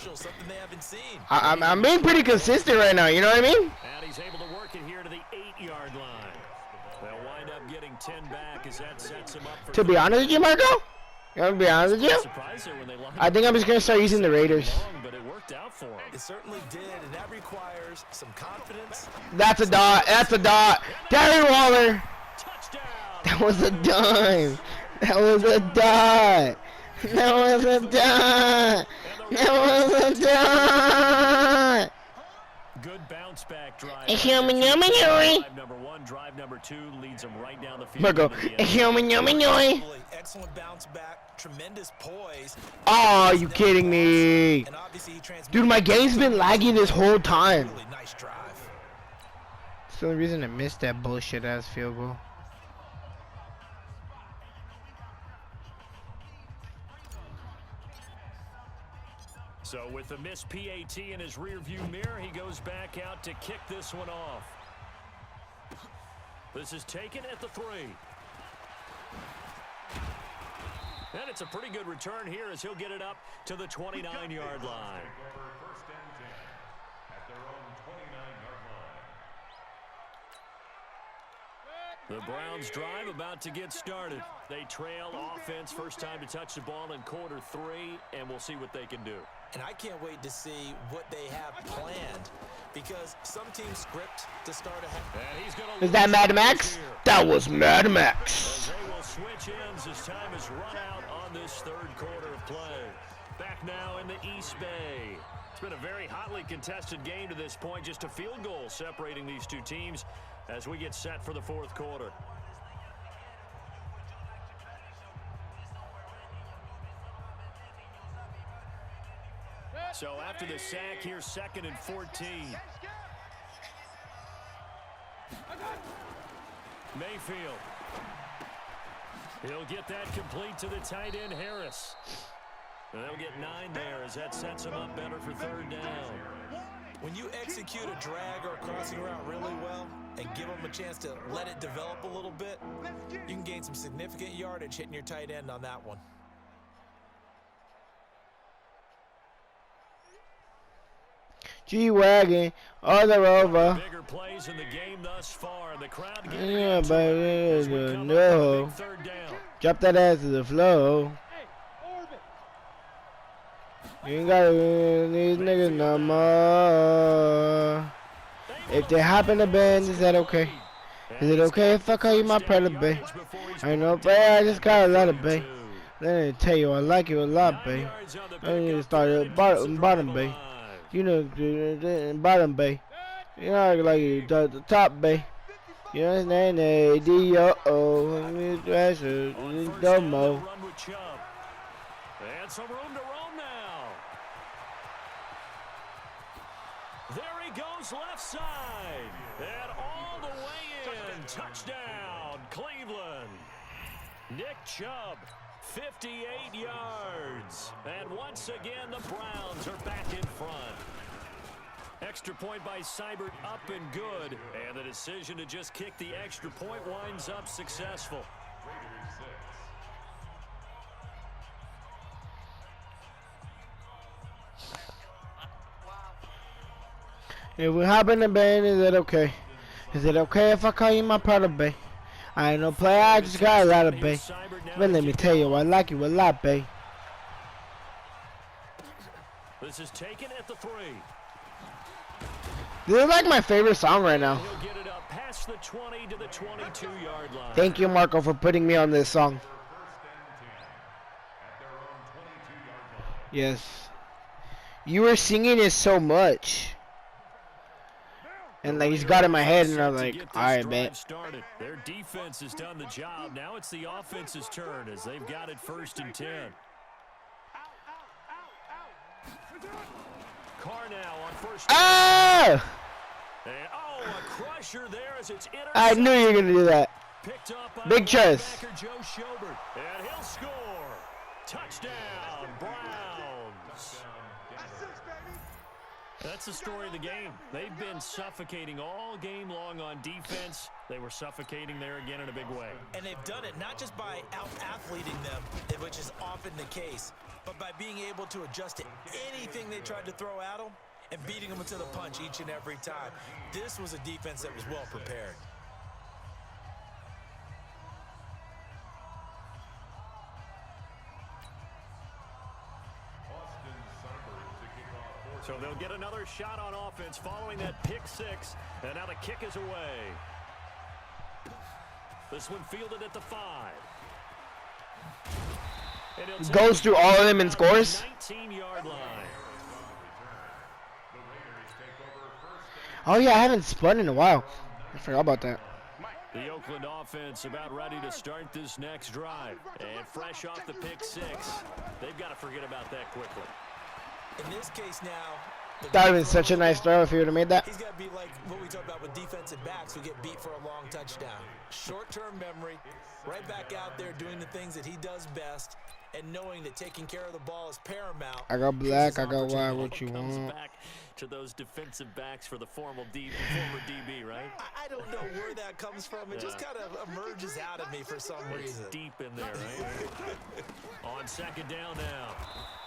special, something they haven't seen. I'm being pretty consistent right now. You know what I mean? And he's able to work it here to the 8-yard line. They'll wind up getting 10 back as that sets him up for. To be honest with you, Marco, I'm gonna be honest with you. I think I'm just gonna start using the Raiders. But it worked out for him. It certainly did, and that requires some confidence. That's a dot. That's a dot. Darren Waller. Touchdown. That was a dime. That was a dot. That was a dot. That was a dot. Good bounce back drive. Drive number 1, drive number 2 leads them right down the field. Marco. Excellent bounce back, tremendous poise. Oh, you kidding me? Dude, my game's been lagging this whole time. Really nice drive. It's the only reason I missed that bullshit ass field goal. So with the missed PAT in his rearview mirror, he goes back out to kick this one off. This is taken at the 3. And it's a pretty good return here as he'll get it up to the 29-yard line. The Browns drive about to get started. They trail offense, first time to touch the ball in quarter 3, and we'll see what they can do. And I can't wait to see what they have planned, because some teams script to start ahead. Is that Mad Max? That was Mad Max. They will switch ends as time is run out on this third quarter of play. Back now in the East Bay. It's been a very hotly contested game to this point. Just a field goal separating these two teams as we get set for the fourth quarter. So after the sack, here's 2nd and 14. Mayfield. He'll get that complete to the tight end, Harris. And they'll get 9 there as that sets him up better for 3rd down. When you execute a drag or a crossing route really well and give them a chance to let it develop a little bit, you can gain some significant yardage hitting your tight end on that one. G-Wagon, all the rover. Bigger plays in the game thus far. The crowd Yeah, baby, no. Drop that ass to the floor. You ain't got these niggas no more. If they hop in the band, is that okay? Is it okay if I call you my brother, babe? I know, babe, I just got a lot of babe. Let me tell you, I like you a lot, babe. I need to start at bottom, babe. You know, bottom, babe. You know, like you the top, babe. You understand? D-O-O, Thrasher, Domo. And some room to roam now. There he goes left side. And all the way in. Touchdown, Cleveland. Nick Chubb, 58 yards. And once again, the Browns are back in front. Extra point by Seibert up and good. And the decision to just kick the extra point winds up successful. If we hop in the band, is it okay? Is it okay if I call you my brother, babe? I ain't no player, I just got a lot of babe. But let me tell you, I like you a lot, babe. This is taken at the 3. This is like my favorite song right now. He'll get it up past the 20 to the 22-yard line. Thank you, Marco, for putting me on this song. Yes. You were singing it so much. And like he's got it in my head, and I'm like, all right, man. Their defense has done the job. Now it's the offense's turn as they've got it 1st and 10. Carr now on 1st. Ah! And, a crusher there as it's intercepted. I knew you were gonna do that. Picked up by Big chest. Joe Schobert, and he'll score. Touchdown, Browns. That's the story of the game. They've been suffocating all game long on defense. They were suffocating there again in a big way. And they've done it not just by out-athleting them, which is often the case, but by being able to adjust to anything they tried to throw at them and beating them to the punch each and every time. This was a defense that was well prepared. So they'll get another shot on offense following that pick six. And now the kick is away. This one fielded at the 5. Goes through all of them and scores. 19-yard line. Oh yeah, I haven't spun in a while. I forgot about that. The Oakland offense about ready to start this next drive. And fresh off the pick six, they've got to forget about that quickly. In this case now, That would have been such a nice throw if he would have made that. he's got to be like what we talked about with defensive backs who get beat for a long touchdown. Short-term memory, right back out there doing the things that he does best, and knowing that taking care of the ball is paramount. I got black, I got white, Opportunity what you comes want? back to those defensive backs for the former DB, right? I don't know where that comes from. It just kind of emerges out of me for some reason. Deep in there, right? On second down now.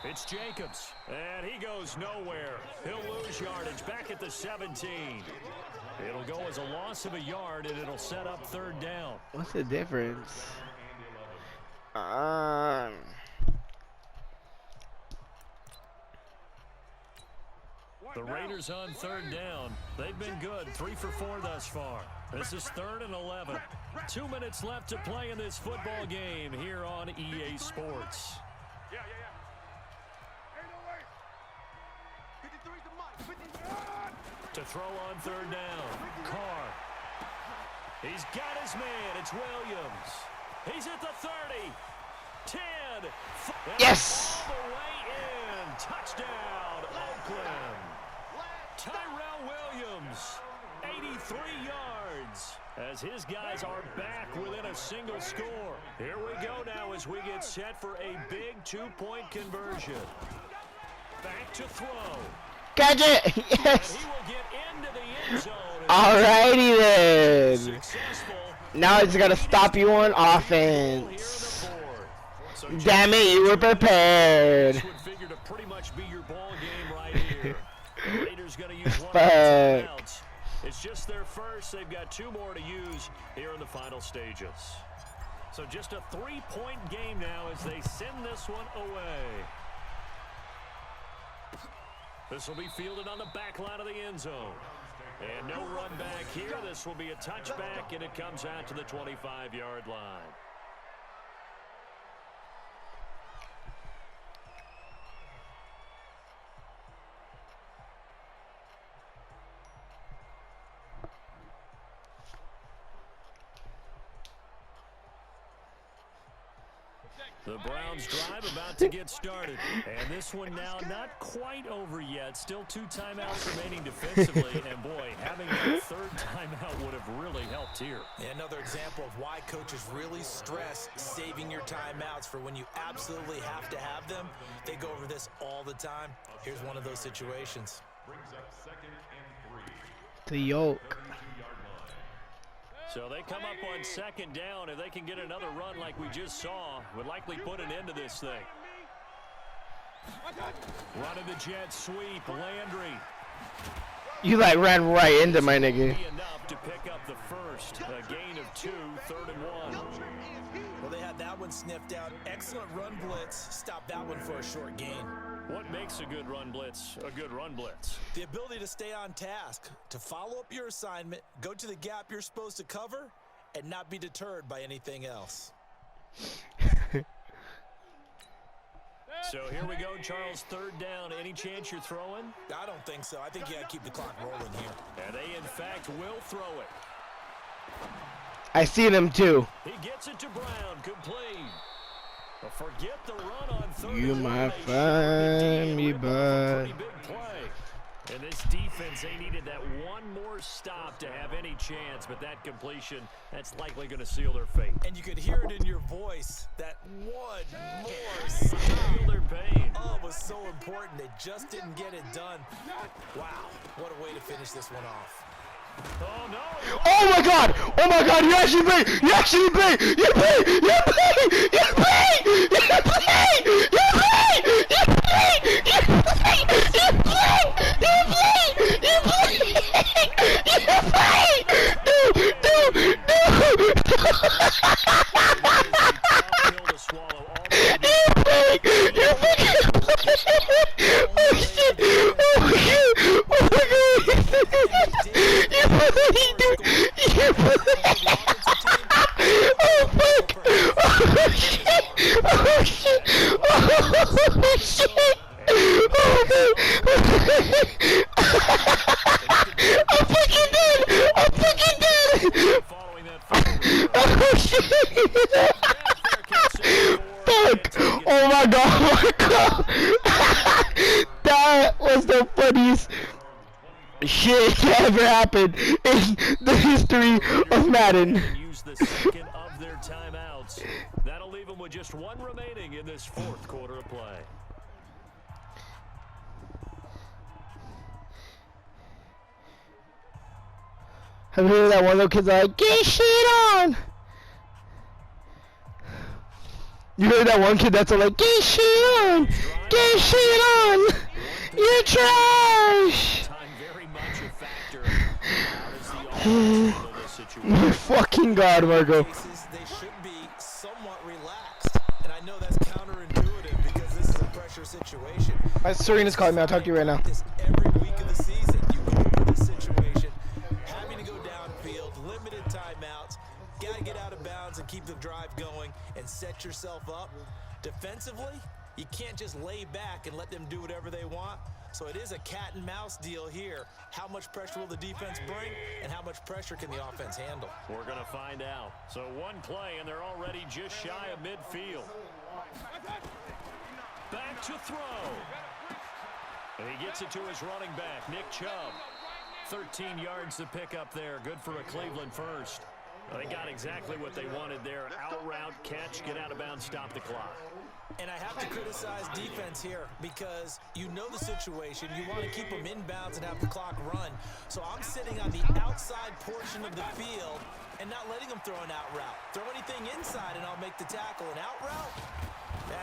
It's Jacobs, and he goes nowhere. He'll lose yardage back at the 17. It'll go as a loss of a yard, and it'll set up third down. What's the difference? The Raiders on third down. They've been good, 3 for 4 thus far. This is 3rd and 11. 2 minutes left to play in this football game here on EA Sports. To throw on third down, Carr. He's got his man. It's Williams. He's at the 30, 10. Yes! All the way in. Touchdown, Oakland. Tyrell Williams, 83 yards, as his guys are back within a single score. Here we go now as we get set for a big 2-point conversion. Back to throw. Catch it! Yes! He will get into the end zone. Alrighty then. Successful. Now I just gotta stop you on offense. So Damn it, you were prepared. this would figure to pretty much be your ball game right here. The Raiders going to use one of Fuck. the timeouts. It's just their first. They've got 2 more to use here in the final stages. So just a 3-point game now as they send this one away. This will be fielded on the back line of the end zone. And no run back here. This will be a touchback, and it comes out to the 25-yard line. The Browns drive about to get started. And this one now not quite over yet. Still 2 timeouts remaining defensively. And boy, having that 3rd timeout would have really helped here. Another example of why coaches really stress saving your timeouts for when you absolutely have to have them. They go over this all the time. Here's one of those situations. The yoke. So they come up on second down. If they can get another run like we just saw, would likely put an end to this thing. Running the jet sweep, Landry. You like ran right into my nigga. Enough to pick up the first. A gain of 2, 3rd and 1. Well, they had that one sniffed out. Excellent run blitz. Stop that one for a short gain. What makes a good run blitz a good run blitz? The ability to stay on task, to follow up your assignment, go to the gap you're supposed to cover, and not be deterred by anything else. So here we go, Charles, 3rd down. Any chance you're throwing? I don't think so. I think you got to keep the clock rolling here. And they, in fact, will throw it. I see them too. He gets it to Brown, complete. But forget the run on 3rd You and 1. might They sure find did. me, Rip off a bud. pretty big play. And this defense, they needed that one more stop to have any chance, but that completion, that's likely going to seal their fate. And you could hear it in your voice, that one more stop. Feel their pain. Oh, it was so important. They just didn't get it done. Wow, what a way to finish this one off. Oh, no. Oh my God! Oh my God! You actually play! You actually play! You play! You play! You play! You play! You play! You play! You play! You play! You play! You play! You play! Dude! Oh shit! Oh shit! Oh my God! You play, dude! You play! Oh fuck! Oh shit! Oh shit! Oh shit! Oh god! I'm fucking dead! I'm fucking dead! Oh shit! Fuck! Oh my God! That was the funniest shit that ever happened in the history of Madden. Use the second of their timeouts. That'll leave them with just one remaining in this fourth quarter of play. Have you heard that one little kid's like, get shit on? You heard that one kid that's all like, get shit on! Get shit on! You're trash! My fucking God, Marco. They should be somewhat relaxed. And I know that's counterintuitive because this is a pressure situation. My Serena's calling me. I'll talk to you right now. This every week of the season, you go into this situation, having to go downfield, limited timeouts, gotta get out of bounds and keep the drive going and set yourself up. Defensively, you can't just lay back and let them do whatever they want. So it is a cat and mouse deal here. How much pressure will the defense bring, and how much pressure can the offense handle? We're going to find out. So one play, and they're already just shy of midfield. Back to throw. And he gets it to his running back, Nick Chubb. 13 yards to pick up there. Good for a Cleveland first. They got exactly what they wanted there. Out route, catch, get out of bounds, stop the clock. And I have to criticize defense here because you know the situation. You want to keep them inbounds and have the clock run. So I'm sitting on the outside portion of the field and not letting them throw an out route. Throw anything inside and I'll make the tackle. An out route?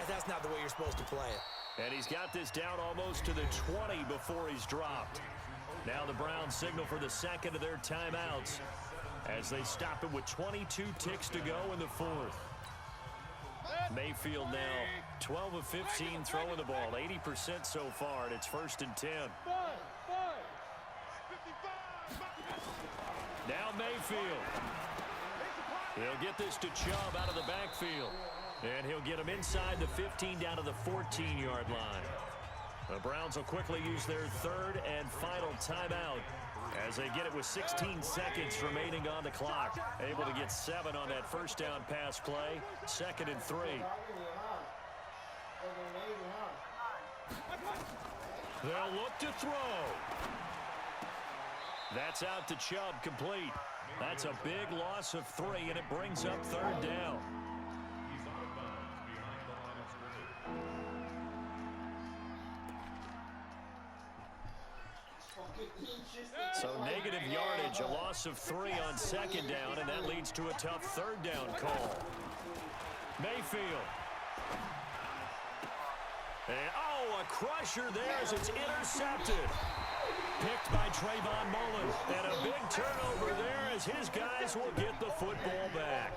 That's not the way you're supposed to play it. And he's got this down almost to the 20 before he's dropped. Now the Browns signal for the second of their timeouts as they stop it with 22 ticks to go in the fourth. Mayfield now 12 of 15 throwing the ball, 80% so far, and it's 1st and 10. Now Mayfield. He'll get this to Chubb out of the backfield. And he'll get him inside the 15 down to the 14-yard line. The Browns will quickly use their third and final timeout as they get it with 16 seconds remaining on the clock. Able to get 7 on that first down pass play. 2nd and 3. They'll look to throw. That's out to Chubb, complete. That's a big loss of 3, and it brings up 3rd down. So negative yardage, a loss of 3 on 2nd down, and that leads to a tough 3rd down call. Mayfield. And, oh, a crusher there as it's intercepted. Picked by Trayvon Mullen. And a big turnover there as his guys will get the football back.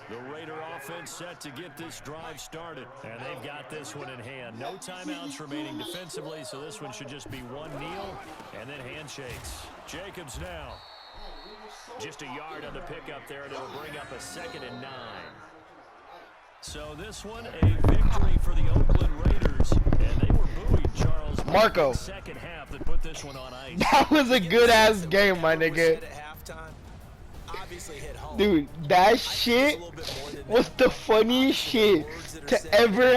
The Raider offense set to get this drive started. And they've got this one in hand. No timeouts remaining defensively, so this one should just be one kneel and then handshakes. Jacobs now. Just a yard on the pickup there, and it'll bring up a 2nd and 9. So this one, a victory for the Oakland Raiders. And they were buoyed, Charles. Marco. Second half that put this one on ice. That was a good-ass game, my nigga. Dude, that shit was the funniest shit to ever